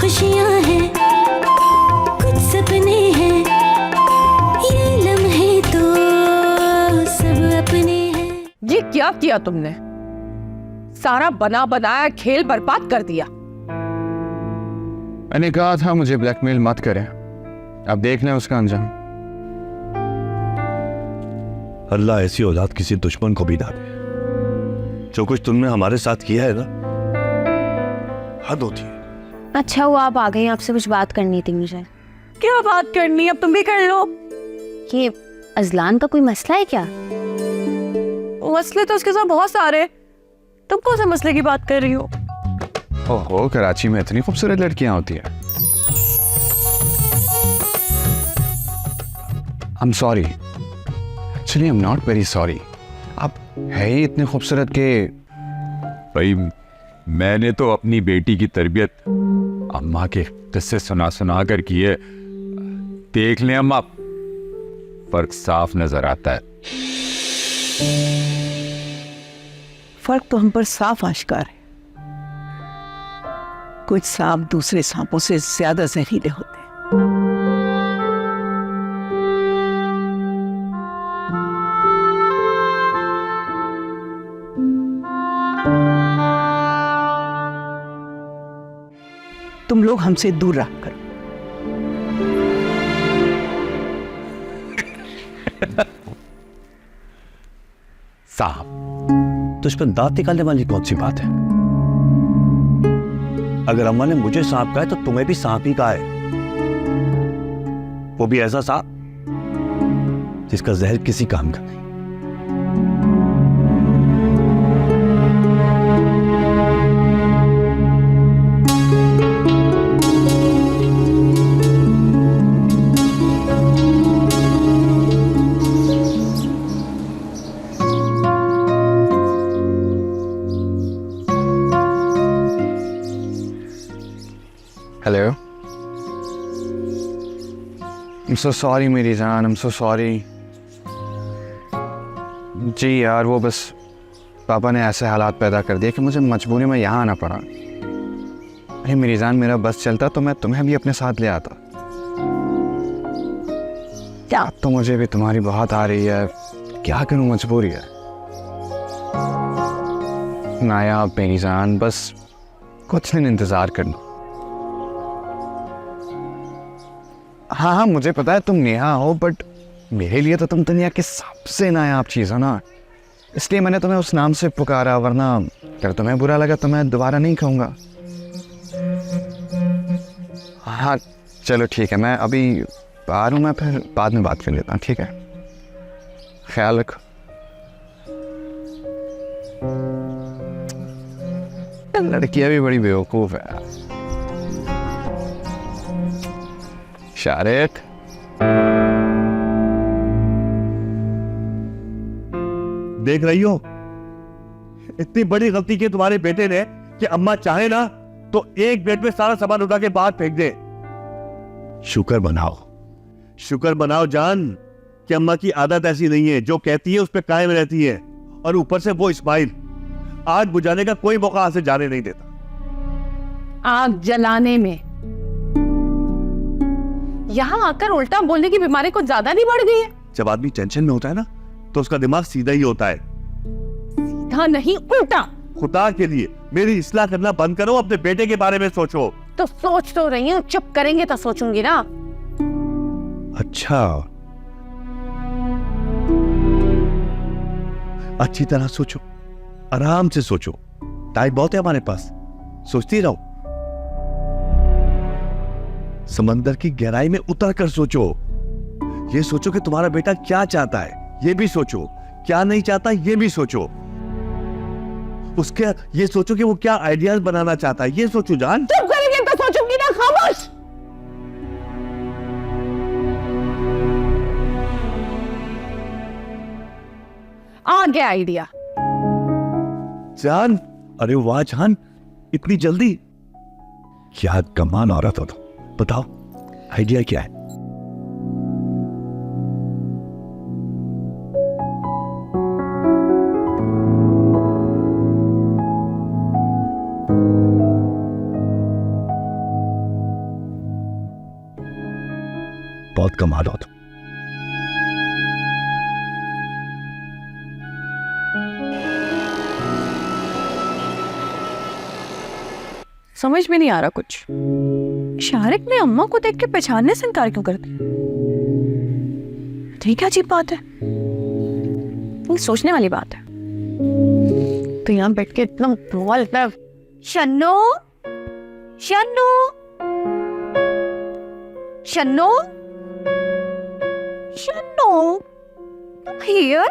खुशियां हैं, कुछ सपने हैं, ये लम्हे तो सब अपने हैं। ये क्या किया तुमने? सारा बना बनाया खेल बर्बाद कर दिया। मैंने कहा था मुझे ब्लैकमेल मत करें, अब देख लें उसका अंजाम। अल्लाह ऐसी औलाद किसी दुश्मन को भी ना दे। जो कुछ तुमने हमारे साथ किया है ना, हद होती है। अच्छा वो आप आ गए, आपसे कुछ बात करनी थी मुझे। क्या बात करनी है? अब तुम भी कर लो। ये अजलान का कोई मसला है क्या? मसले तो उसके साथ बहुत सारे, तुम कौन से मसले की बात कर रही हो? ओहो, कराची में इतनी खूबसूरत लड़कियां होती है। I'm sorry. Actually, I'm not very sorry. आप है ही इतने खूबसूरत के। भाई मैंने तो अपनी बेटी की तरबियत अम्मा के किस्से सुना सुना कर की है। देख लें अम्मा, फर्क साफ नजर आता है। फर्क तो हम पर साफ आश्कार है। कुछ सांप दूसरे सांपों से ज्यादा जहरीले होते हैं। तुम लोग हमसे दूर रहा करो। साहब, तुझ पर दांत निकालने वाली कौन सी बात है? अगर अम्मा ने मुझे सांप कहा है तो तुम्हें भी सांप ही कहा है, वो भी ऐसा सांप जिसका जहर किसी काम का नहीं। हेलो, I'm so sorry मेरी जान, I'm so sorry। जी यार, वो बस पापा ने ऐसे हालात पैदा कर दिए कि मुझे मजबूरी में यहाँ आना पड़ा। अरे मेरी जान, मेरा बस चलता तो मैं तुम्हें भी अपने साथ ले आता। क्या तो मुझे भी तुम्हारी बहुत आ रही है, क्या करूँ, मजबूरी है। नायाब मेरी जान, बस कुछ दिन इंतज़ार करना। हाँ हाँ, मुझे पता है तुम नेहा हो, बट मेरे लिए तो तुम दुनिया की सबसे नायाब चीज़ हो ना, इसलिए मैंने तुम्हें उस नाम से पुकारा, वरना अगर तुम्हें बुरा लगा तो मैं दोबारा नहीं कहूँगा। हाँ चलो ठीक है, मैं अभी बाहर हूँ, मैं फिर बाद में बात कर लेता हूँ, ठीक है? ख्याल रखो। लड़कियाँ भी बड़ी बेवकूफ़ है। शारिक, देख रही हो, इतनी बड़ी गलती की तुम्हारे बेटे ने कि अम्मा चाहे ना तो एक मिनट में सारा सामान उठा के बाहर फेंक दे। शुक्र मनाओ, शुक्र मनाओ जान कि अम्मा की आदत ऐसी नहीं है, जो कहती है उस पर कायम रहती है। और ऊपर से वो इस्माइल आग बुझाने का कोई मौका हाथ से जाने नहीं देता। आग जलाने में यहाँ आकर उल्टा बोलने की बीमारी कुछ ज्यादा नहीं बढ़ गई है? जब आदमी टेंशन में होता है ना तो उसका दिमाग सीधा ही होता है। सीधा नहीं, उल्टा। खुदा के लिए मेरी इस्लाह करना बंद करो, अपने बेटे के बारे में सोचो। तो सोच तो रही हूँ, चुप करेंगे तो सोचूंगी ना। अच्छा, अच्छी तरह सोचो, आराम से सोचो, टाइम बहुत है हमारे पास, सोचती रहो। समंदर की गहराई में उतर कर सोचो। ये सोचो कि तुम्हारा बेटा क्या चाहता है, ये भी सोचो, क्या नहीं चाहता ये भी सोचो। उसके ये सोचो कि वो क्या आइडियाज बनाना चाहता है, ये सोचो जान। चुप करेंगे तो सोचूंगी ना, खामोश। आ गया आइडिया। जान, अरे वाह जान, इतनी जल्दी? क्या कमाल औरत हो तुम। बताओ आइडिया क्या है? बहुत कमाल हो तुम। समझ में नहीं आ रहा कुछ। शारिक ने अम्मा को देख के पहचानने से इनकार क्यों कर दिया? ठीक है, अजीब बात है, ये सोचने वाली बात है। तो यहाँ बैठ के इतना बोलता है। शन्नो, शन्नो, शन्नो, शन्नो, तुम हियर?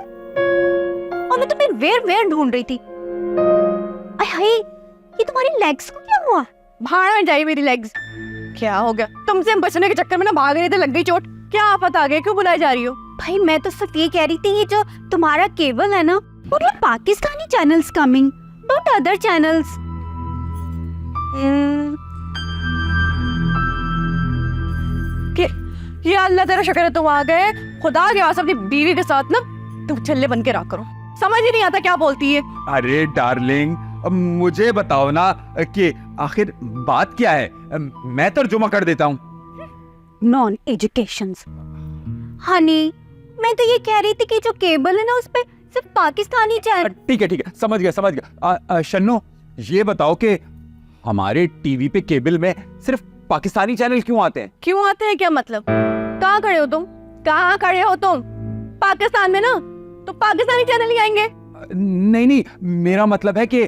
और मैं तुम्हें वेर वेर ढूंढ रही थी। अरे हाय, ये तुम्हारी लेग्स को क्या हुआ? भाड़ में जाई मेरी लेग्स। क्या हो गया? तुमसे हम बचने के चक्कर में ना भाग रहे थे, लग गई चोट। क्या आफत आ गई? क्यों बुलाई जा रही हो? भाई मैं तो सिर्फ ये कह रही थी, ये जो तुम्हारा केबल है ना, वो Pakistani channels coming, not other channels. ये अल्लाह तेरा शुक्र है तुम आ गए। खुदा के वास्ते अपनी बीवी के साथ ना तुम छल्ले बन के रहा करो। समझ ही नहीं आता क्या बोलती है। अरे डार्लिंग, अब मुझे बताओ ना कि आखिर बात क्या है, मैं तर्जुमा कर देता हूँ। Non educations. हनी, मैं तो ये कह रही थी कि जो केबल है ना, उस पे सिर्फ पाकिस्तानी चैनल। ठीक है, समझ गया। शन्नो, ये बताओ कि हमारे टीवी पे केबल में सिर्फ पाकिस्तानी चैनल क्यों आते हैं? क्यों आते हैं क्या मतलब? कहाँ खड़े हो तुम? कहाँ खड़े हो तुम? पाकिस्तान में ना, तो पाकिस्तानी चैनल ही आएंगे। नहीं, मेरा मतलब है कि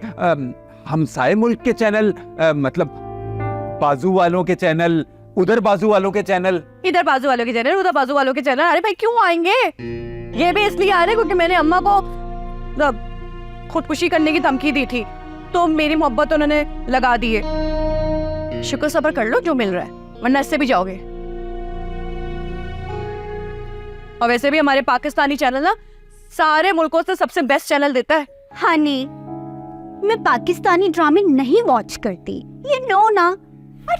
हमसाए मुल्क के चैनल, मतलब बाजू वालों के चैनल, उधर बाजू वालों के चैनल, इधर बाजू वालों के चैनल, उधर बाजू वालों के चैनल। अरे भाई क्यों आएंगे? ये भी इसलिए आ रहे क्योंकि मैंने अम्मा को खुदकुशी करने की धमकी दी थी, तो मेरी मोहब्बत उन्होंने लगा दी है। शुक्र सब्र कर लो जो मिल रहा है, वरना इससे भी जाओगे। और वैसे भी हमारे पाकिस्तानी चैनल ना सारे मुल्कों से सबसे बेस्ट चैनल देता है। हनी, मैं पाकिस्तानी ड्रामे नहीं वॉच करती, ये नो ना। I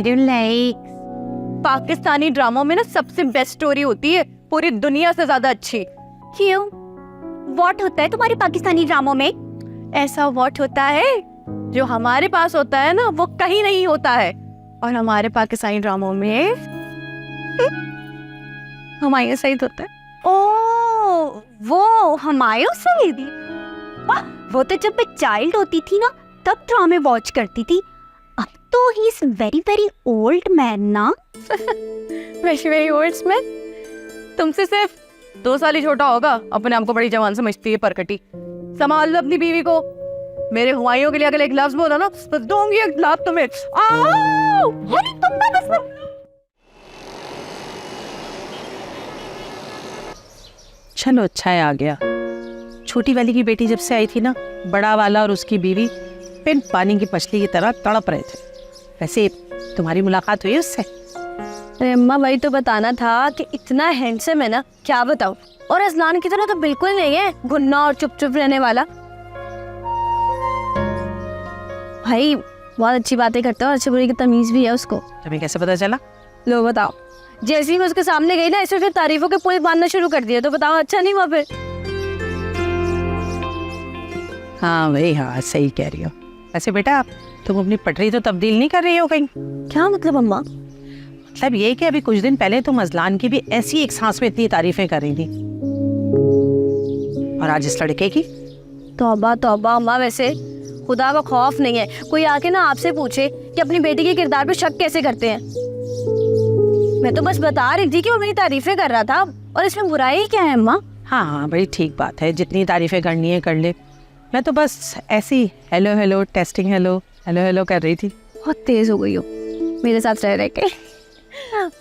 don't like. पाकिस्तानी ड्रामों में ना सबसे बेस्ट स्टोरी होती है, पूरी दुनिया से ज्यादा अच्छी। क्यों? व्हाट होता है तुम्हारी पाकिस्तानी ड्रामों में? ऐसा व्हाट होता है जो हमारे पास होता है ना, वो कहीं नहीं होता है। और हमारे पाकिस्तानी ड्रामों में हुमायूं सईद होता है। ओ, वो हुमायूं सईदी। वाह, वो तो जब मैं चाइल्ड होती थी ना, तब ड्रामे वॉच करती थी। अब तो he is very very old man ना। Very old man? तुमसे सिर्फ 2 साल ही छोटा होगा, अपने आप को बड़ी जवान समझती है परकटी। संभाल लो अपनी बीवी को। मेरे हुमायूं के लिए अगर एक लफ्ज बोला ना, तो दूंगी एक लात तुम्हें। आओ! अरे तुम ना बस। चलो अच्छा है आ गया। छोटी वाली की बेटी जब से आई थी ना, बड़ा वाला और उसकी बीवी पिन पानी की मछली की तरह तड़प रहे थे। वैसे तुम्हारी मुलाकात हुई उससे? अरे अम्मा, वही तो बताना था कि इतना हैंडसम है ना, क्या बताऊं। और अजलान की तरह तो बिल्कुल नहीं है, गुन्ना और चुप चुप रहने वाला। भाई बहुत अच्छी बातें करता है और अच्छी बुरी की तमीज भी है उसको। तुम्हें कैसे पता चला? लो बताओ। जैसे ही मैं उसके सामने गई ना, ऐसे फिर तारीफों के पुल बांधना शुरू कर दिया। तो बताओ अच्छा नहीं हुआ फिर? हाँ भाई हाँ, सही कह रही हो। वैसे बेटा, तुम अपनी पटरी तो तब्दील नहीं कर रही हो कहीं? क्या मतलब अम्मा? मतलब ये कि अभी कुछ दिन पहले तुम अजलान की भी ऐसी एक सांस में इतनी तारीफें कर रही थी, और आज इस लड़के की। तौबा तौबा अम्मा, वैसे खुदा का खौफ नहीं है। कोई आके ना आपसे पूछे कि अपनी बेटी के किरदार पे शक कैसे करते हैं। मैं तो बस बता रही थी कि वो मेरी तारीफें कर रहा था, और इसमें बुराई क्या है अम्मा? हाँ हाँ बड़ी ठीक बात है, जितनी तारीफें करनी है कर ले। मैं तो बस ऐसी hello hello testing hello hello hello कर रही थी। बहुत तेज हो गई हो मेरे साथ रह के।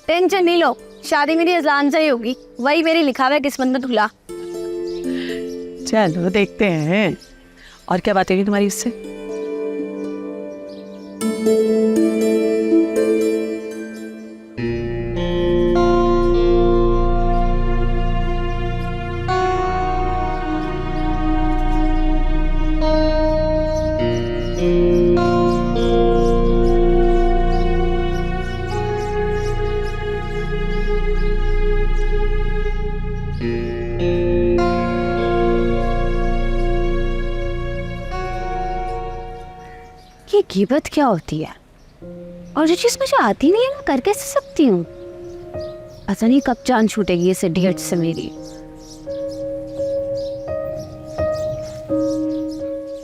टेंशन नहीं लो, शादी मेरी अजलान से ही होगी। वही मेरी लिखा हुआ है किस्मत में धुला। चलो देखते हैं। और क्या बातें हुई तुम्हारी उससे? ये गिबत क्या होती है? और जो चीज मुझे आती नहीं है ना कर कैसे सकती हूँ। पता नहीं कब जान छूटेगी इस इडियट से मेरी।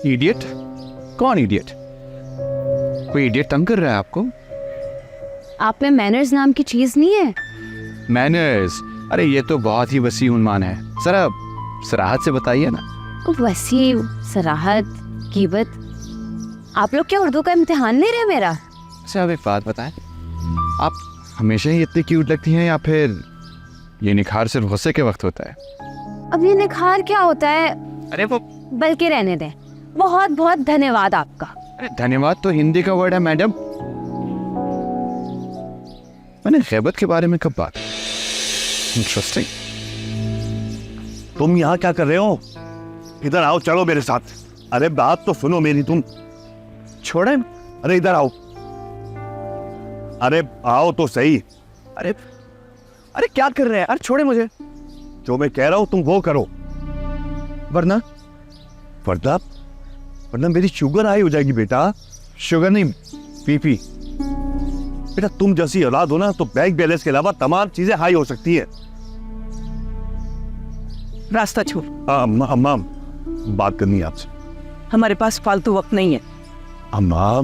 इडियट? कौन इडियट? कोई इडियट तंग कर रहा है आपको? आप में मैनर्स नाम की चीज नहीं है। मैनर्स? अरे ये तो बहुत ही वसी उन्मान है, जरा सराहत से बताइए ना। वसी, सराहत, कीबत। आप लोग क्या उर्दू का इम्तिहान ले रहे हैं मेरा? अच्छा अब एक बात बताएं, आप हमेशा ही इतनी क्यूट लगती हैं या फिर ये निखार सिर्फ गुस्से के वक्त होता है? अब ये निखार क्या होता है? अरे वो, बल्कि रहने दें। बहुत बहुत धन्यवाद आपका। अरे धन्यवाद तो हिंदी का वर्ड है मैडम। मैंने गैबत के बारे में कब बात? इंटरेस्टिंग। तुम यहाँ क्या कर रहे हो? इधर आओ, चलो मेरे साथ। अरे बात तो सुनो मेरी, तुम छोड़े। अरे इधर आओ। अरे आओ तो सही। अरे अरे क्या कर रहे हैं? अरे छोड़े मुझे। जो मैं कह रहा हूं तुम वो करो, वरना वरना वरना मेरी शुगर हाई हो जाएगी बेटा। शुगर नहीं, बीपी। बेटा तुम जैसी औलाद हो ना तो बैंक बैलेंस के अलावा तमाम चीजें हाई हो सकती है। रास्ता छोड़, अम्मा बात करनी है आपसे। हमारे पास फालतू वक्त नहीं है। अम्मा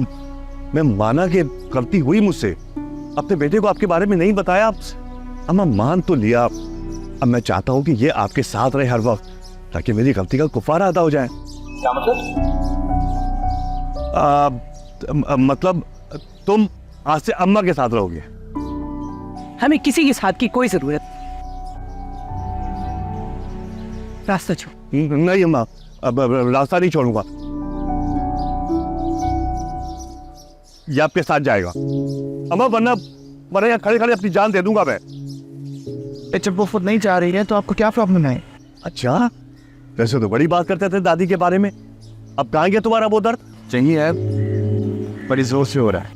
मैं माना कि गलती हुई मुझसे, अपने बेटे को आपके बारे में नहीं बताया आपसे। अम्मा मान तो लिया, अब मैं चाहता हूं कि ये आपके साथ रहे हर वक्त, ताकि मेरी गलती का कुफारा अदा हो जाए। क्या मतलब तुम आज से अम्मा के साथ रहोगे? हमें किसी के साथ की कोई जरूरत। रास्ता छोड़। नहीं अम्मा, अब रास्ता नहीं छोड़ूंगा, ये आपके साथ जाएगा अम्मा, वरना यहाँ खड़े खड़े अपनी जान दे दूंगा मैं। जब वो खुद नहीं चाह रही है तो आपको क्या प्रॉब्लम है? अच्छा, वैसे तो बड़ी बात करते थे दादी के बारे में, अब कहाँ गया तुम्हारा वो दर्द? चाहिए है, बड़ी जोर से हो रहा है।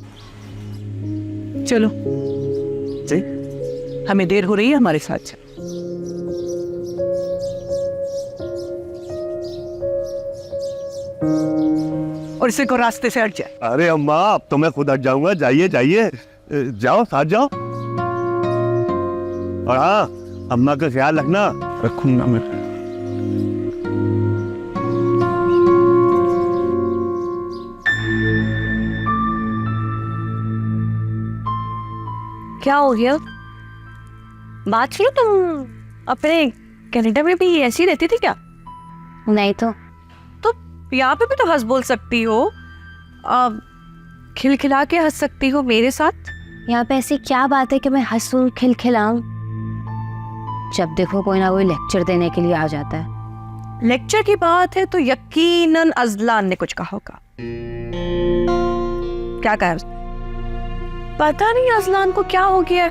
चलो, जी हमें देर हो रही है, हमारे साथ चल। और इसे को रास्ते से हट जाए। अरे अम्मा अब तो मैं खुद हट जाऊंगा, जाइए जाइए, जाओ साथ जाओ। और हाँ, अम्मा का ख्याल रखना। रखूंगा मैं। क्या हो गया? बात सुनो, तुम अपने कनाडा में भी ऐसी रहती थी क्या? नहीं तो यहाँ पे भी तो हंस बोल सकती हो, खिलखिला के हंस सकती हो मेरे साथ। यहाँ पे ऐसी क्या बात है कि मैं हंसूं खिलखिलाऊं? जब देखो कोई ना कोई लेक्चर देने के लिए आ जाता है। लेक्चर की बात है तो यकीनन अजलान ने कुछ कहा होगा। क्या कहा उसने? पता नहीं अजलान को क्या हो गया है।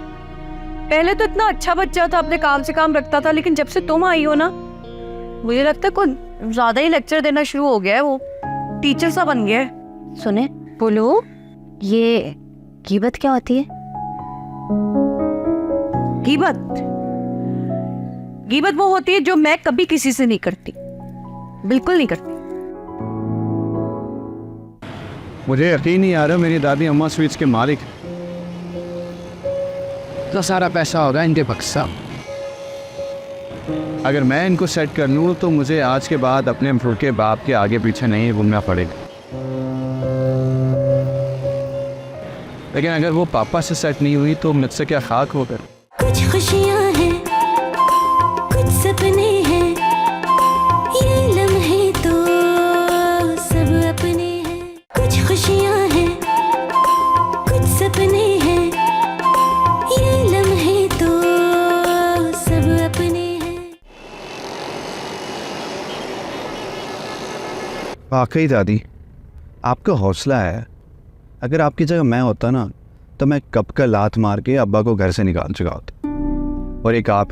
पहले तो इतना अच्छा बच्चा था, अपने काम से काम रखता था, लेकिन जब से तुम आई हो ना, मुझे लगता है कुछ ज्यादा ही लेक्चर देना शुरू हो गया है। वो टीचर सा बन गया है। सुने, बोलो, ये गीबत क्या होती है? गीबत? गीबत वो होती है जो मैं कभी किसी से नहीं करती, बिल्कुल नहीं करती। मुझे यकीन नहीं आ रहा मेरी दादी अम्मा स्वीट्स के मालिक तो सारा पैसा होगा इनके बक्सा। अगर मैं इनको सेट कर लूँ तो मुझे आज के बाद अपने भूखे बाप के आगे पीछे नहीं घूमना पड़ेगा। लेकिन अगर वो पापा से सेट नहीं हुई तो मुझसे क्या खाक होगा। कुछ खुशियाँ हैं, कुछ सपने हैं, ये लम्हे तो सब अपने हैं। कुछ खुशियाँ हैं, कुछ सपने हैं, ये लम्हे तो सब अपने हैं। वाकई दादी, आपका हौसला है। अगर आपकी जगह मैं होता ना तो मैं कब का लात मार के अब्बा को घर से निकाल चुका होता। और एक आप,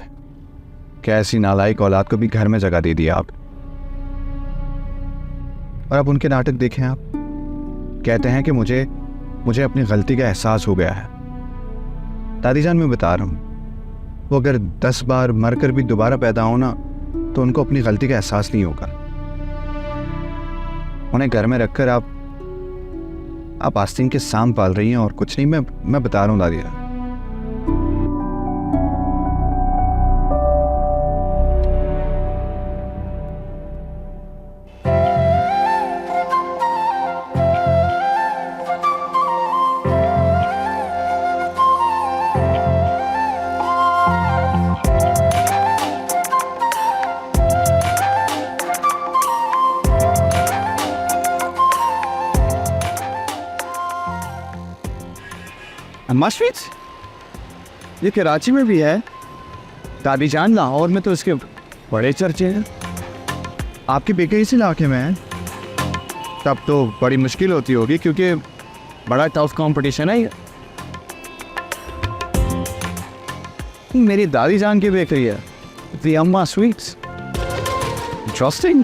कैसी नालायक औलाद को भी घर में जगह दे दिया आप। और अब उनके नाटक देखें आप, कहते हैं कि मुझे अपनी गलती का एहसास हो गया है। दादी जान मैं बता रहा हूँ, वो अगर 10 बार मरकर भी दोबारा पैदा हो ना तो उनको अपनी गलती का एहसास नहीं होगा। उन्हें घर में रखकर आप आप आस्तीन के सांप पाल रही हैं और कुछ नहीं। मैं बता रहा हूँ दादी। अम्मा स्वीट्स ये कराची में भी है। दादी जान लाहौर में तो इसके बड़े चर्चे हैं। आपके बेटे इस इलाके में है, तब तो बड़ी मुश्किल होती होगी क्योंकि बड़ा टफ कंपटीशन है ये। मेरी दादी जान की बेकरी है, दी अम्मा स्वीट्स। इंटरेस्टिंग।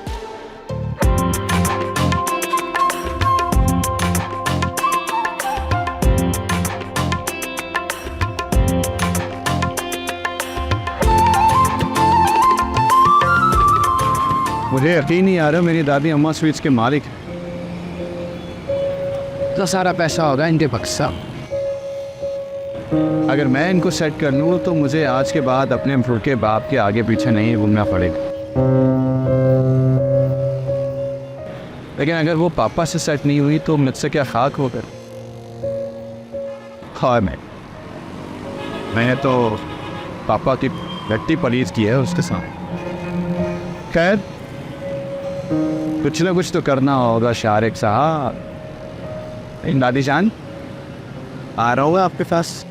मुझे यकीन नहीं आ रहा मेरी दादी अम्मा स्वीट्स के मालिक हैं। तो सारा पैसा होगा इनके बक्सा। अगर मैं इनको सेट कर लूँ तो मुझे आज के बाद अपने भूखे बाप के आगे पीछे नहीं घूमना पड़ेगा। लेकिन अगर वो पापा से सेट नहीं हुई तो मुझसे क्या खाक होगा। हाँ मैंने तो पापा की गट्टी पलीज की है उसके साथ। खैर कुछ ना कुछ तो करना होगा शारिक साहब। दादी जान आ रहा हूँ आपके पास।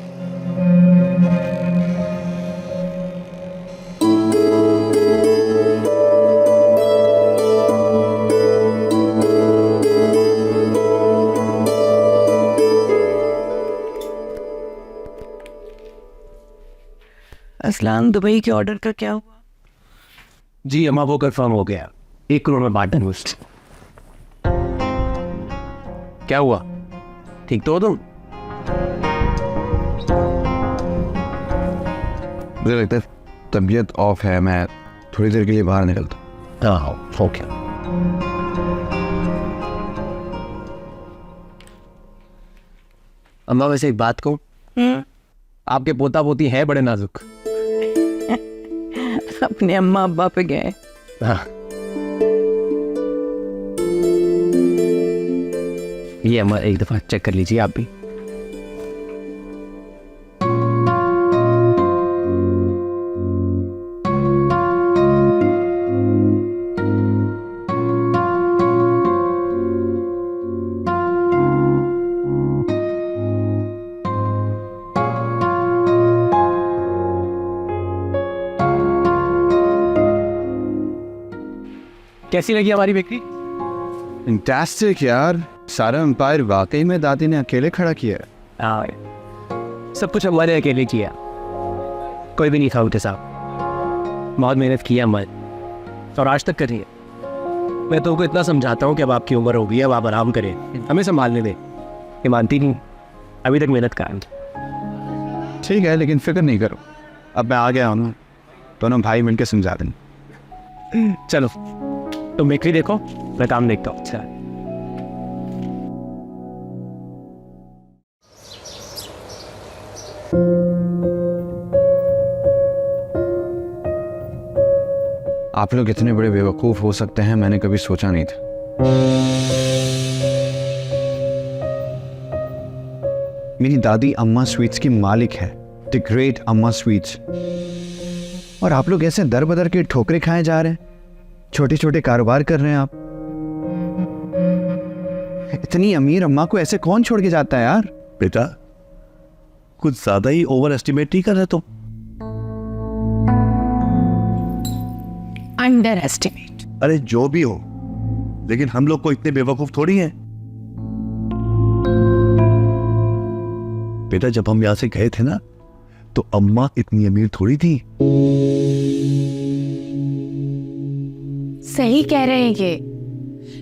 असलान दुबई के ऑर्डर का क्या हुआ? जी अम्मा वो कंफर्म हो गया, 1 करोड़ में बांटन हुआ। क्या हुआ, ठीक तो हो तुम? मुझे लगता है तबीयत ऑफ है, मैं थोड़ी देर के लिए बाहर निकलता हूँ। हाँ हो गया। अम्मा वैसे एक बात कहूँ, आपके पोता पोती है बड़े नाजुक। अपने अम्मा अब्बा पे गए। हाँ ये अम्मा एक दफा चेक कर लीजिए आप भी। कैसी लगी हमारी बेकरी? फैंटास्टिक यार, सारा एम्पायर वाकई में दादी ने अकेले खड़ा किया है। हाँ सब कुछ हमारे अकेले किया, कोई भी नहीं था उनके साथ। बहुत मेहनत की है अम्मा और आज तक करी है। मैं तो उनको इतना समझाता हूँ कि अब आपकी उम्र हो गई है, अब आप आराम करें, हमें संभालने दें। ये मानती नहीं, अभी तक मेहनत कर। ठीक है लेकिन फिक्र नहीं करो, अब मैं आ गया हूँ ना, दोनों भाई मिलकर समझा देंगे। चलो तुम बेकरी देखो, मैं काम देखता हूँ। अच्छा आप लोग इतने बड़े बेवकूफ़ हो सकते हैं मैंने कभी सोचा नहीं था। मेरी दादी अम्मा स्वीट्स की मालिक है, द ग्रेट अम्मा स्वीट्स, और आप लोग ऐसे दर बदर के ठोकरे खाए जा रहे हैं, छोटे छोटे कारोबार कर रहे हैं आप। इतनी अमीर अम्मा को ऐसे कौन छोड़ के जाता है यार? बेटा कुछ ज्यादा ही ओवर एस्टिमेट नहीं कर रहे तुम। Under estimate. अरे जो भी हो, लेकिन हम लोग को इतने बेवकूफ थोड़ी हैं। बेटा जब हम यहां से गए थे ना, तो अम्मा इतनी अमीर थोड़ी थी। सही कह रहे हैं ये।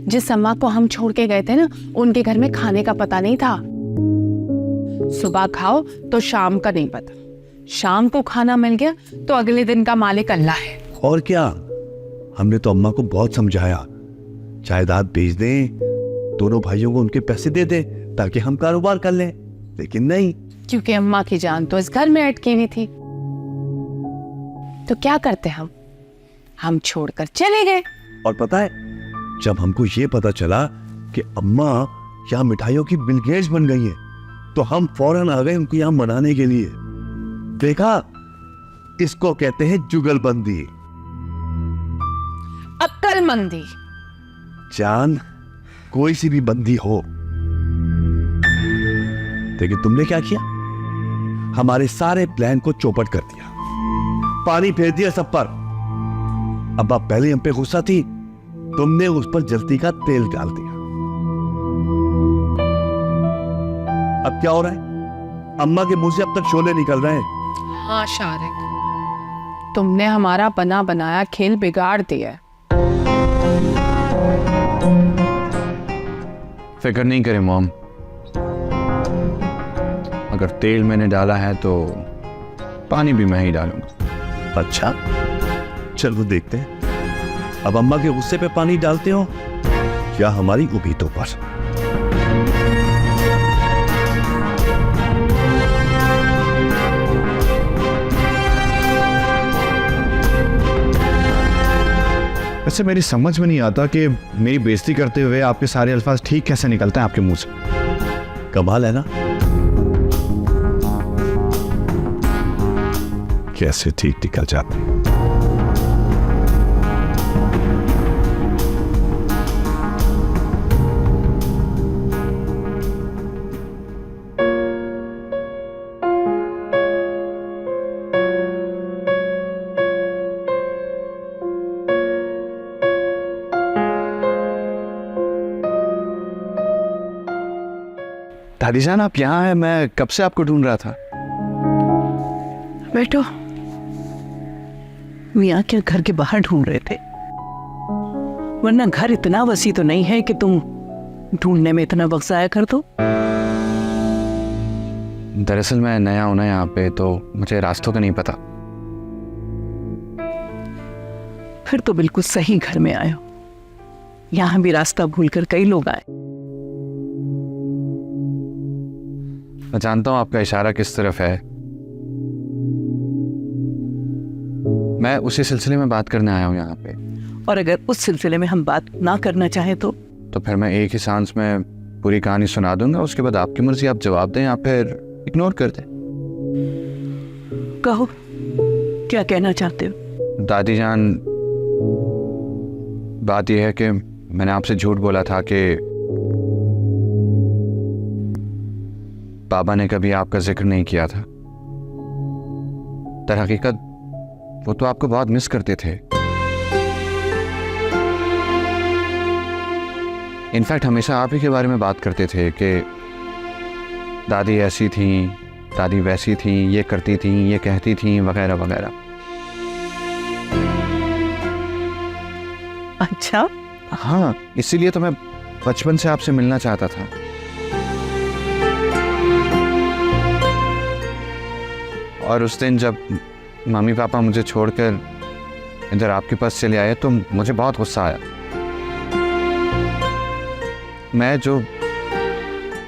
जिस अम्मा को हम छोड़ के गए थे ना, उनके घर में खाने का पता नहीं था। सुबह खाओ तो शाम का नहीं पता, शाम को खाना मिल गया तो अगले दिन का मालिक अल्लाह है। और क्या, हमने तो अम्मा को बहुत समझाया, जायदाद बेच दें दोनों भाइयों को उनके पैसे दे दे ताकि हम कारोबार कर लें, लेकिन नहीं। क्योंकि अम्मा की जान तो इस घर में अटकी हुई थी। तो क्या करते हम छोड़कर चले गए। और पता है, जब हमको ये पता चला कि अम्मा यहाँ मिठाइयों की बिल गेट्स बन गई है, तो हम फौरन आ गए उनको यहाँ मनाने के लिए। देखा, इसको कहते हैं जुगलबंदी। अक्लमंदी। जान, कोई सी भी बंदी हो, लेकिन तुमने क्या किया? हमारे सारे प्लान को चौपट कर दिया, पानी फेर दिया सब पर। अब्बा पहले हम पे गुस्सा थी, तुमने उस पर जल्दी का तेल डाल दिया। अब क्या हो रहा है? अम्मा के मुंह से अब तक शोले निकल रहे हैं। हाँ शारिक, तुमने हमारा बना बनाया खेल बिगाड़ दिया। फिक्र नहीं करें मॉम, अगर तेल मैंने डाला है तो पानी भी मैं ही डालूंगा। अच्छा, चलो देखते हैं अब अम्मा के गुस्से पे पानी डालते हो या हमारी उम्मीदों पर। वैसे मेरी समझ में नहीं आता कि मेरी बेइज्जती करते हुए आपके सारे अल्फाज ठीक कैसे निकलते हैं आपके मुंह से। कमाल है ना, कैसे ठीक निकल जाते हैं। दादी जान, आप यहाँ हैं? मैं कब से आपको ढूंढ रहा था। बेटो, मियाँ के घर के बाहर ढूंढ रहे थे, वरना घर इतना वसी तो नहीं है कि तुम ढूंढने में इतना वक्त जाया कर दो। दरअसल मैं नया हूं ना यहाँ पे, तो मुझे रास्तों का नहीं पता। फिर तो बिल्कुल सही घर में आए हो। यहाँ भी रास्ता भूलकर कई लोग आए। मैं जानता हूँ आपका इशारा किस तरफ है। मैं उसी सिलसिले में बात करने आया हूँ यहाँ पे। और अगर उस सिलसिले में हम बात ना करना चाहें तो फिर मैं एक ही सांस में पूरी कहानी सुना दूंगा, उसके बाद आपकी मर्जी, आप जवाब दें या फिर इग्नोर कर दें। कहो, क्या कहना चाहते हो? दादी जान, बात यह है कि मैंने आपसे झूठ बोला था कि बाबा ने कभी आपका जिक्र नहीं किया था। दर हकीकत वो तो आपको बहुत मिस करते थे। इनफैक्ट हमेशा आप ही के बारे में बात करते थे कि दादी ऐसी थी, दादी वैसी थी, ये करती थी, ये कहती थी, वगैरह वगैरह। अच्छा, हाँ, इसीलिए तो मैं बचपन से आपसे मिलना चाहता था। और उस दिन जब मम्मी पापा मुझे छोड़कर इधर आपके पास चले आए तो मुझे बहुत गुस्सा आया। मैं जो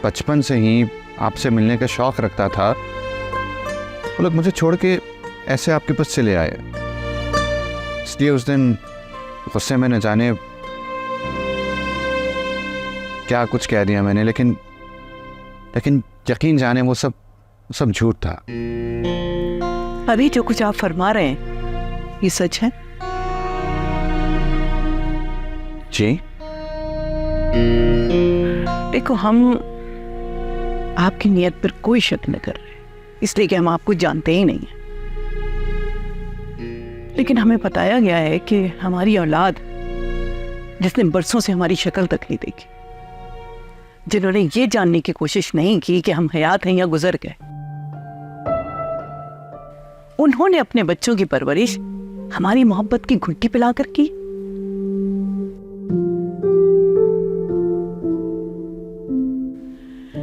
बचपन से ही आपसे मिलने का शौक रखता था, वो लोग मुझे छोड़ के ऐसे आपके पास चले आए। इसलिए उस दिन गुस्से में न जाने क्या कुछ कह दिया मैंने, लेकिन यकीन जाने वो सब झूठ था। अभी जो कुछ आप फरमा रहे हैं ये सच है? जी, देखो, हम आपकी नियत पर कोई शक न कर रहे, इसलिए कि हम आपको जानते ही नहीं हैं। लेकिन हमें बताया गया है कि हमारी औलाद, जिसने बरसों से हमारी शक्ल तक नहीं देखी, जिन्होंने ये जानने की कोशिश नहीं की कि हम हयात हैं या गुजर गए, उन्होंने अपने बच्चों की परवरिश हमारी मोहब्बत की घुट्टी पिलाकर की।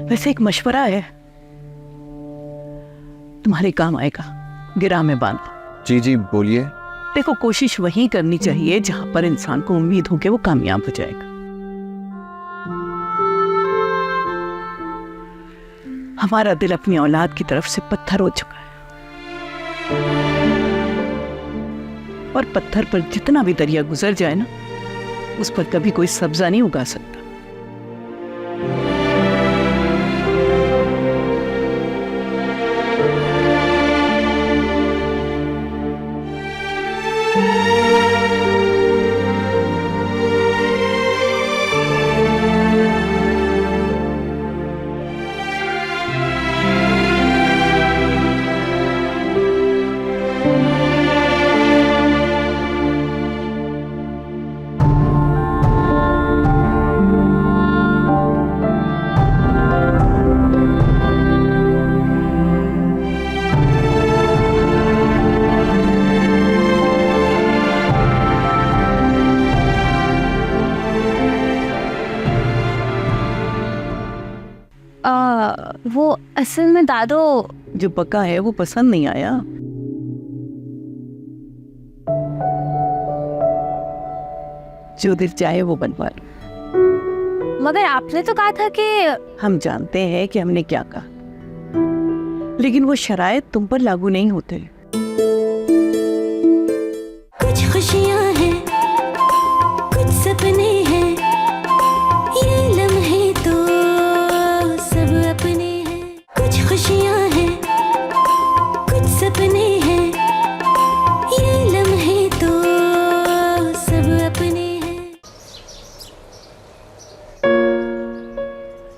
वैसे एक मशवरा है, तुम्हारे काम आएगा, गिरा में बांध। जी जी, बोलिए। देखो, कोशिश वही करनी चाहिए जहां पर इंसान को उम्मीद हो कि वो कामयाब हो जाएगा। हमारा दिल अपनी औलाद की तरफ से पत्थर हो चुका है, और पत्थर पर जितना भी दरिया गुजर जाए ना, उस पर कभी कोई सब्जा नहीं उगा सकता। वो असल में दादो, जो पका है वो पसंद नहीं आया। जो दिल चाहे वो बनवा लो। मगर आपने तो कहा था कि हम जानते हैं कि हमने क्या कहा, लेकिन वो शराइत तुम पर लागू नहीं होते। कुछ खुशियाँ हैं, कुछ सपने हैं, ये लम्हे तो सब अपने हैं। कुछ खुशियाँ हैं, कुछ सपने हैं, ये लम्हे तो सब अपने हैं।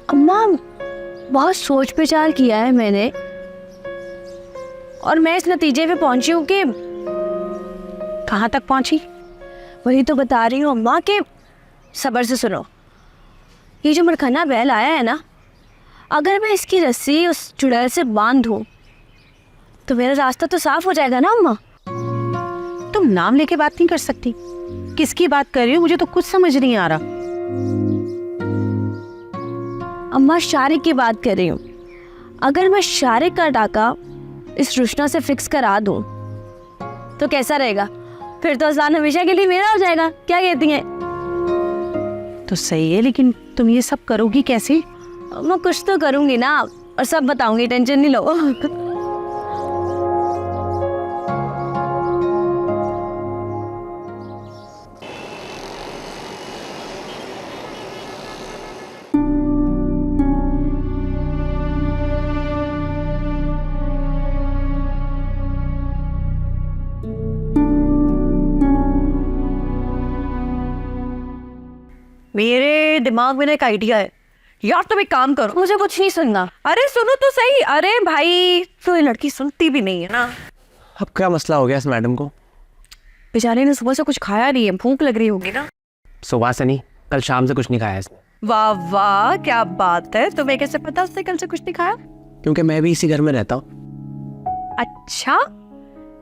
अम्मा, बहुत सोच विचार किया है मैंने, और मैं इस नतीजे पे पहुंची हूँ कि कहाँ तक पहुंची? वही तो बता रही हूँ अम्मा कि सब्र से सुनो। ये जो मरखना बैल आया है ना, अगर मैं इसकी रस्सी उस चुड़ैल से बांध दूँ तो मेरा रास्ता तो साफ हो जाएगा ना अम्मा। तुम नाम लेके बात नहीं कर सकती। किसकी बात कर रही हो, मुझे तो कुछ समझ नहीं आ रहा। अम्मा, शारिक की बात कर रही हूँ। अगर मैं शारिक का डाका इस रुशना से फिक्स करा दूँ तो कैसा रहेगा? फिर तो अज़लान हमेशा के लिए मेरा हो जाएगा। क्या कहती हैं? तो सही है, लेकिन तुम ये सब करोगी कैसे? मैं कुछ तो करूँगी ना, और सब बताऊँगी, टेंशन नहीं लो। मेरे दिमाग में ना एक आइडिया है यार, तुम एक काम करो। मुझे कुछ नहीं सुनना। अरे सुनो तो सही। अरे भाई, तो ये लड़की सुनती भी नहीं है ना। अब क्या मसला हो गया इस मैडम को? बेचारे ने सुबह से कुछ खाया नहीं है, भूख लग रही होगी ना। सुबह से नहीं, कल शाम से कुछ नहीं खाया इसने। वाह वाह, क्या बात है। तुम्हें कैसे पता उसने कल से कुछ नहीं खाया? क्योंकि मैं भी इसी घर में रहता हूँ। अच्छा,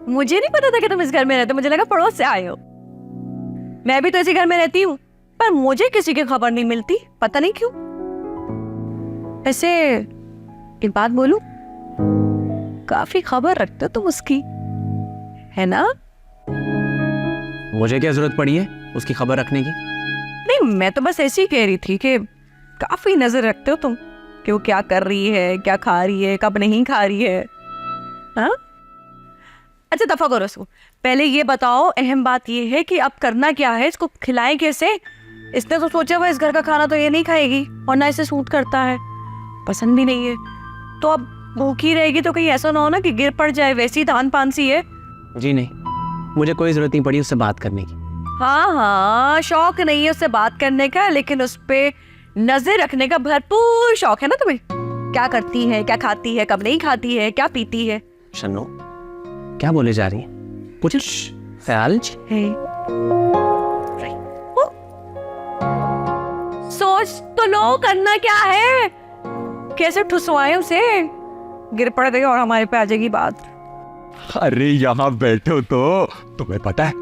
मुझे नहीं पता था कि तुम इस घर में रहते हो। मुझे लगा पड़ोस से आए हो। मैं भी तो इसी घर में रहती हूँ, पर मुझे किसी की खबर नहीं मिलती, पता नहीं क्यों। ऐसे एक बात बोलूं, काफी खबर रखते हो तुम उसकी, है ना? मुझे क्या जरूरत पड़ी है उसकी खबर रखने की? नहीं, मैं तो बस ऐसे ही कह रही थी कि काफी नजर रखते हो तुम कि वो क्या कर रही है, क्या खा रही है, कब नहीं खा रही है। हाँ, अच्छा दफा करो इसको। पहले ये बताओ, अहम बात ये है कि अब करना क्या है, इसको खिलाएं कैसे? इसने तो सोचा हुआ इस घर का खाना तो ये नहीं खाएगी, और ना इसे सूट करता है, पसंद भी नहीं है। तो अब भूखी रहेगी तो कहीं ऐसा ना हो ना कि गिर पड़ जाए, वैसी धान पान सी है। जी नहीं, मुझे कोई जरूरत नहीं पड़ी उससे बात करने की। हाँ हाँ, शौक नहीं है उससे बात करने का, लेकिन उस पे नजर रखने का भरपूर शौक है ना तुम्हें। क्या करती है, क्या खाती है, कब नहीं खाती है, क्या पीती है। शन्नो, क्या बोले जा रही है? कुछ ख्याल है। सोच तो लो, करना क्या है? कैसे ठुसवाएं उसे, गिर पड़ गई और हमारे पे आ जाएगी बात। अरे यहाँ बैठे हो तो तुम्हें पता है,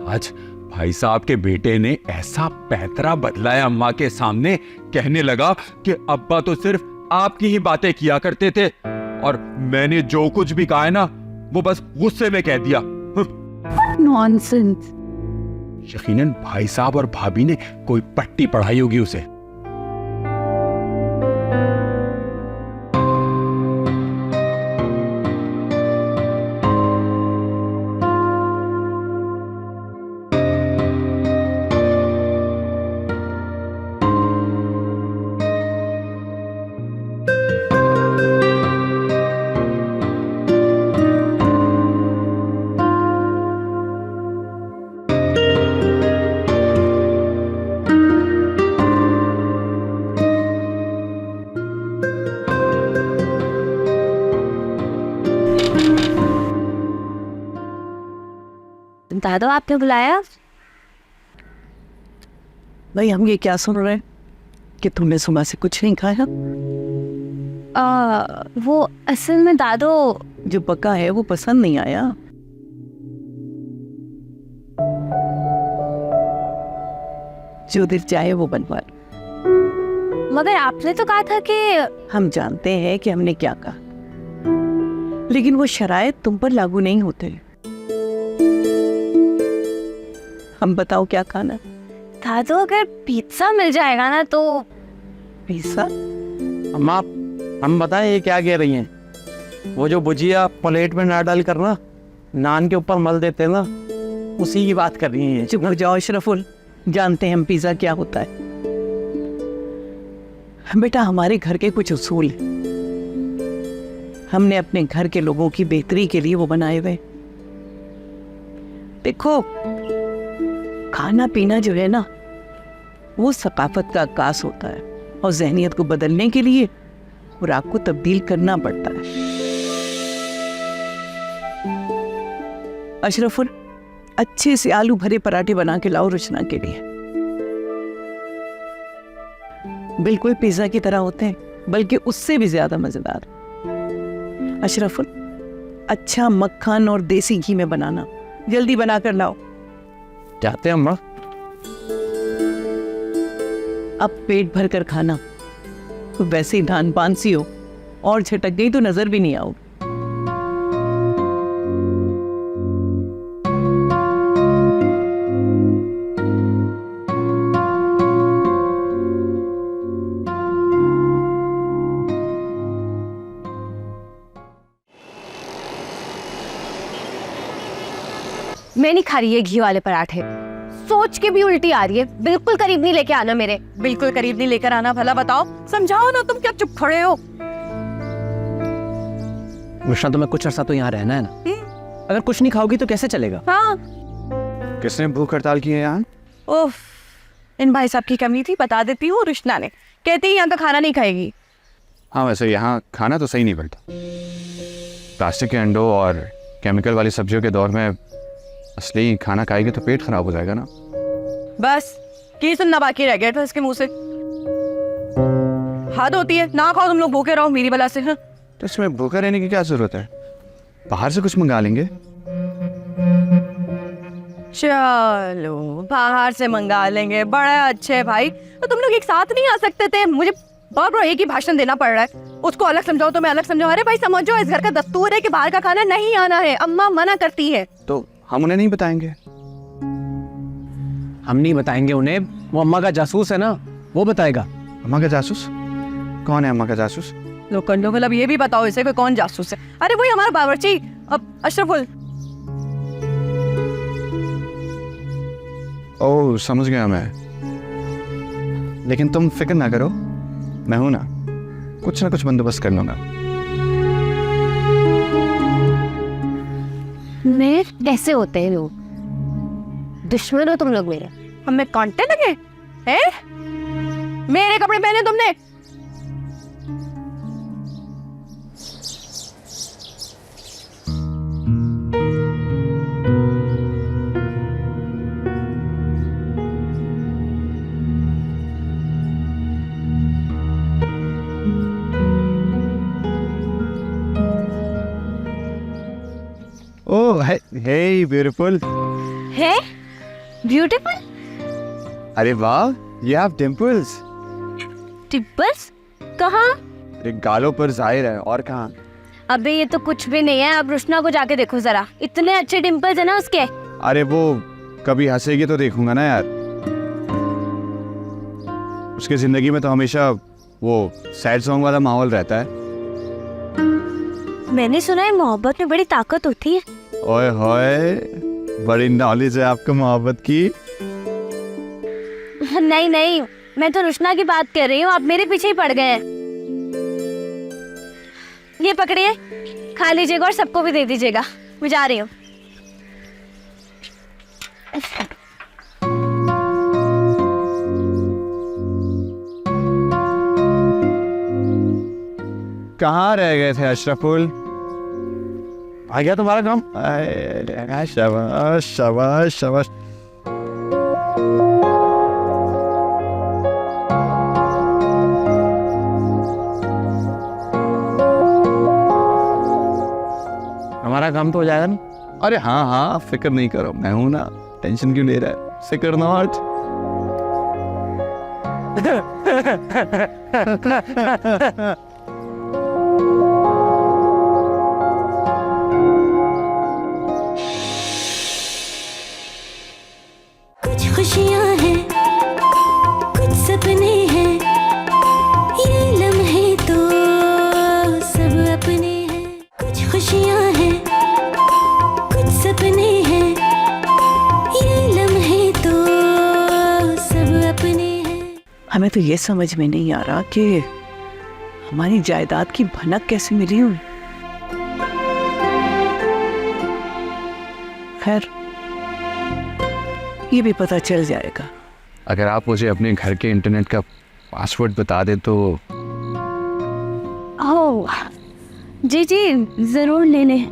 आज भाई साहब के बेटे ने ऐसा पैंतरा बदलाया अम्मा के सामने, कहने लगा कि अब्बा तो सिर्फ आपकी ही बातें किया करते थे, और मैंने जो कुछ भी कहा है ना वो बस गुस्से में कह दिया। नॉनसेंस। यकीनन भाई साहब और भाभी ने कोई पट्टी पढ़ाई होगी उसे। बता दो आपने बुलाया। भाई हम ये क्या सुन रहे हैं कि तुमने सुबह से कुछ नहीं खाया? वो असल में दादो, जो पका है वो पसंद नहीं आया। जो दिल चाहे वो बनवा लो। मगर आपने तो कहा था कि हम जानते हैं कि हमने क्या कहा, लेकिन वो शरायत तुम पर लागू नहीं होते। हम बताओ क्या खाना? दादो अगर पिज्जा मिल जाएगा ना तो। पिज्जा? अम्मा हम बताएं ये क्या कह रही हैं? वो जो भुजिया प्लेट में ना डाल कर ना नान के ऊपर मल देते हैं ना, उसी की बात कर रही हैं। चुप हो जाओ अशरफुल, जानते हैं हम पिज्जा क्या होता है। बेटा हमारे घर के कुछ उसूल हैं, हमने अपने घर के लोगों की बेहतरी के लिए वो बनाए हुए। देखो खाना पीना जो है ना वो सकाफत का आकाश होता है, और जहनियत को बदलने के लिए खुराक को तब्दील करना पड़ता है। अशरफुल अच्छे से आलू भरे पराठे बना के लाओ रुचना के लिए। बिल्कुल पिज्जा की तरह होते हैं, बल्कि उससे भी ज्यादा मजेदार। अशरफुल अच्छा मक्खन और देसी घी में बनाना, जल्दी बना कर लाओ। चाहते हैं अम्मा? अब पेट भर कर खाना, तो वैसे ही धान पान सी हो और झटक गई तो नजर भी नहीं आओ। मैं नहीं खा रही है घी वाले पराठे, सोच के भी उल्टी आ रही है। बिल्कुल करीब नहीं लेके आना मेरे। बिल्कुल करीब नहीं लेकर आना। भला बताओ, समझाओ ना, तुम क्या चुप खड़े हो? रुष्णा तुम्हें कुछ अर्सा तो यहाँ रहना है ना, अगर कुछ नहीं खाओगी तो कैसे चलेगा? हाँ। किसने भूख हड़ताल की है यहाँ? ओफ, इन भाई साहब की कमी थी, बता देती हूँ। रुशना ने कहती यहाँ का खाना नहीं खाएगी। हाँ वैसे यहाँ खाना तो सही नहीं बनता। प्लास्टिक के अंडों और केमिकल वाली सब्जियों के दौर में असली खाना खाएगी तो पेट खराब हो जाएगा ना। बस की सुनना बाकी रह गया था इसके मुंह से। हद होती है, ना खाओ तुम लोग, भूखे रहो मेरी बला से। हाँ? तो इसमें भूखा रहने की क्या जरूरत है? बाहर से कुछ मंगा लेंगे। चलो बाहर से मंगा लेंगे, बड़ा अच्छे भाई। तो तुम लोग एक साथ नहीं आ सकते थे? मुझे बार बार एक ही भाषण देना पड़ रहा है। उसको अलग समझाओ तो मैं अलग समझाऊं। अरे भाई समझो, इस घर का दस्तूर है कि बाहर का खाना नहीं आना है, अम्मा मना करती है। तो हम उन्हें नहीं बताएंगे? हम नहीं बताएंगे उन्हें, वो अम्मा का जासूस है ना, वो बताएगा। अम्मा का जासूस? कौन है अम्मा का जासूस? लोकल अब ये भी बताओ इसे कोई कौन जासूस है? अरे वही हमारा बावर्ची अशरफुल। ओह समझ गया मैं, लेकिन तुम फिक्र ना करो, मैं हूं ना, कुछ ना कुछ बंदोबस्त कर लूंगा। मेरे कैसे होते हैं लोग? दुश्मन हो तुम लोग मेरे। हमें कांटे लगे हैं? मेरे कपड़े पहने तुमने? ओह हे ब्यूटीफुल। है ब्यूटीफुल? अरे वाह, you have dimples। टिप्पल्स? कहाँ? अरे गालों पर जाहिर है, और कहाँ? अबे ये तो कुछ भी नहीं है। अब रुशना को जाके देखो जरा, इतने अच्छे डिम्पल्स है ना उसके। अरे वो कभी हंसेगी तो देखूंगा ना यार। उसके जिंदगी में तो हमेशा वो सैड सॉन्ग वाला माहौल रहता है। मैंने सुना है मोहब्बत में बड़ी ताकत होती है। ओए होए, बड़ी नॉलेज है आपको मोहब्बत की। नहीं नहीं, मैं तो रुशना की बात कर रही हूँ, आप मेरे पीछे ही पड़ गए हैं। ये पकड़िए, खा लीजिएगा और सबको भी दे दीजिएगा। मैं जा रही हूँ। कहाँ रह गए थे अशरफुल? आ गया तुम्हारा काम। शाबाश शाबाश शाबाश। हमारा काम तो हो जाएगा ना? अरे हाँ हाँ, फिक्र नहीं करो, मैं हूं ना, टेंशन क्यों ले रहा है, फिक्र नॉट। कुछ खुशियाँ हैं, कुछ सपने हैं, ये लम्हे तो सब अपने हैं। कुछ खुशियाँ हैं, कुछ सपने हैं, ये लम्हे तो सब अपने हैं। हमें तो ये समझ में नहीं आ रहा कि हमारी जायदाद की भनक कैसे मिली हुई। खैर, ये भी पता चल जाएगा। अगर आप मुझे अपने घर के इंटरनेट का पासवर्ड बता दें तो। ओह जी जी जरूर ले लें।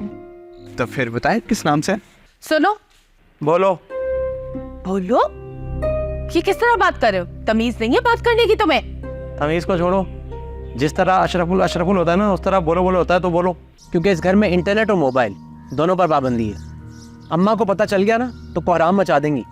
तो फिर बताएं किस नाम से। सुनो, बोलो। बोलो, ये किस तरह बात कर रहे हो? तमीज नहीं है बात करने की तुम्हें? तमीज़ को छोड़ो, जिस तरह अशरफुल अशरफुल होता है ना, उस तरह बोलो बोलो होता है तो बोलो। क्योंकि इस घर में इंटरनेट और मोबाइल दोनों पर पाबंदी है। अम्मा को पता चल गया ना तो कोहराम मचा देंगी।